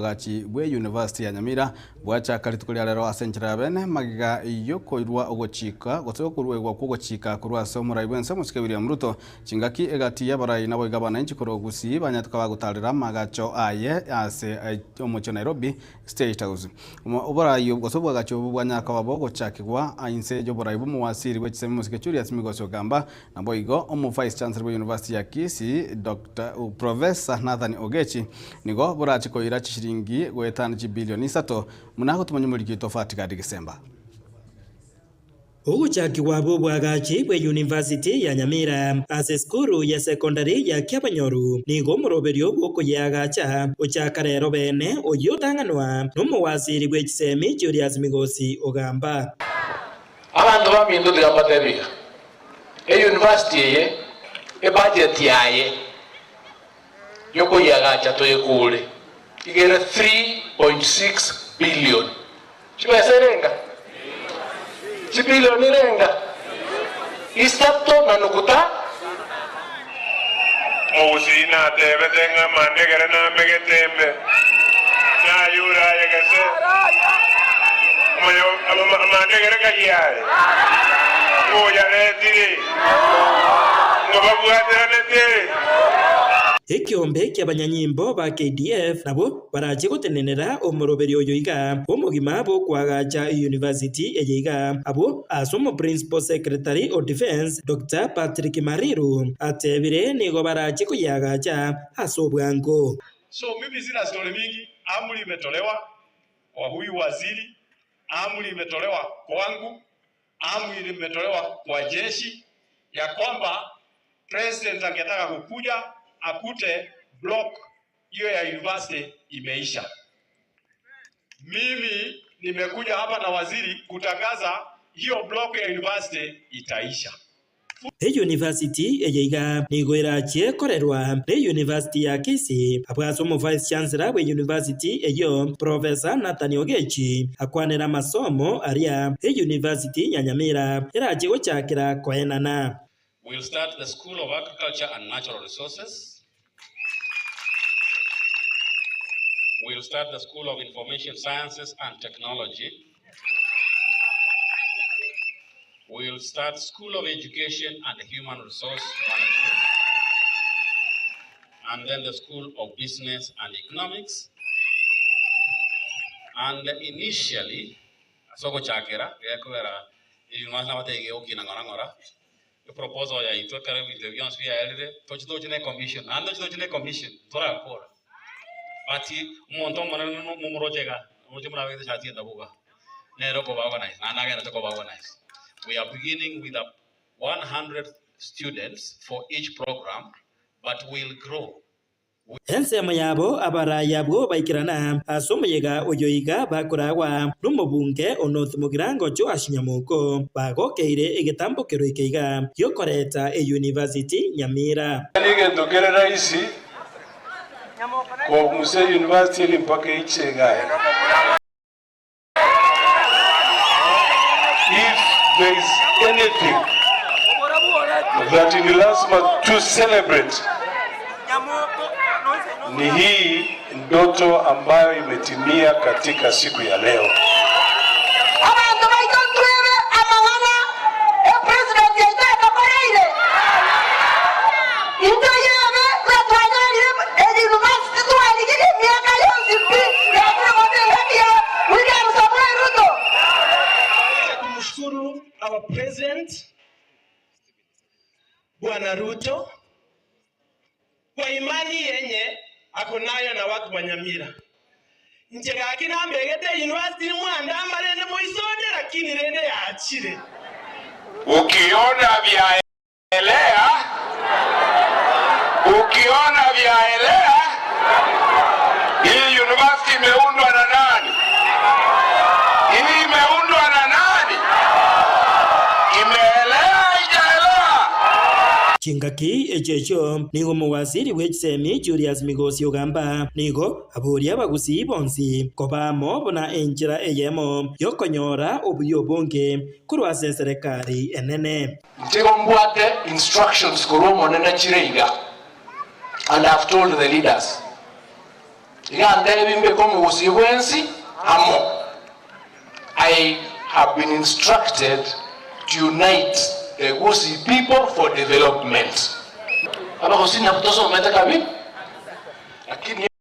Gachi bwe University ya Nyamira bwacha kalitukulia lero asenjera bene magiga yokoirwa ogochika gotokurwegwa kugochika kurwa somo raibwense musike William Ruto chingaki egati yabarai nabo igabana inchi korogusi banyatuka bagutarira magacho aye ase omocho Nairobi State House oborai gosobwa gacho bwanyaka babo gochakigwa ainse joborai bumuwasiri wechiseme musike Julius Migoso gamba nabo igo omo Vice Chancellor wa University ya Kisii Dr. Professor Nathan Ogechi nigo borachiko irachi shiringi gwetana bilioni 3 munaho tumanyumuriki tofauti kadi Desemba. Uguchakigwa bwa gachi bwe University ya Nyamira ase skuru ya secondary ya Kiabanyoru nigo muroberio bwoko yagacha uchakarero bene oyotanganwa n'umuwaziri bw'ekisemi Julius Migosi ogamba abantu bamindulira amateria university ye budget yaye yoko yagacha toyekule igera 3.6 billion. Chimeserenga. Chibillion irenga. Istato nanukuta. Musina tebe tenga mandegere na megetembe. Na yura yegese. Moyo mandegere kayare. Moya netiri. Ngobabuatira netiri. Ekiombe ky'abanyanyimbo ba KDF nabo baraje gotenenera omuroberi oyo iga omugima bo kwagacha University eyiga abo asomo Principal Secretary of Defense Dr. Patrick Mariru atebire nigo baraje kuyagacha asobwango. So mimi sina story mingi, amri imetolewa kwa huyu waziri, amri imetolewa kwangu, amri imetolewa kwa jeshi ya kwamba president angetaka kukuja akute block hiyo ya university imeisha. Mimi nimekuja hapa na waziri kutangaza hiyo block ya university itaisha. University eyiga nigo irache korerwa re University ya Kisii abwasomo Vice Chancellor we University eyo Professor Nathan Ogechi akwanera masomo aria University ya Nyamira irache gochakira koenana. We'll start the School of Agriculture and Natural Resources. We'll start the School of Information Sciences and Technology. We'll start School of Education and Human Resource Management. And then the School of Business and Economics. And initially, Soko Chakera, the proposal ya itokare with the young sphere elder, Tochine Commission, and the Tochine Commission, Tora Kora. Ati Montomano Mumorojega, Mujumara with the Shati and the Buga. Neroko organized, Nanaga to organize. We are beginning with 100 students for each program, but we'll grow. Ensema yabo abara yabo baikirana asomyega oyoiga bakorawa numubunge Onoth Mugirango Joash Nyamuko bagokeire egetambo keroikeiga yokoreta University Nyamira nige ndogere raisi kwa muse university mpaka ichega. If there is anything that in last month to celebrate ni hii ndoto ambayo imetimia katika siku ya leo. Kumshukuru our president Bwana Ruto kwa imani yenye akonayo na watu wa Nyamira. Njega akina mbegete university mwanda amarende moisode lakini rende ya achire. Ukiona vyaelea, hii university imeundwa na nani? Hii imeundwa na nani? Imeelea ijaelea. Chingaki echecho nigo muwaziri w'ekisemi Julius Migosi ogamba nigo aboria bagusi bonsi kobamo bona enjira eyemo yokonyora obuyo bonge kurwase serikali enene. Ntego mbwate instructions kuromo nene chireiga, and I've told the leaders igande bimbe komu usibwensi amo. I have been instructed to unite the Gusii people for development. Aba kusini kutoso umeta kabi. Lakini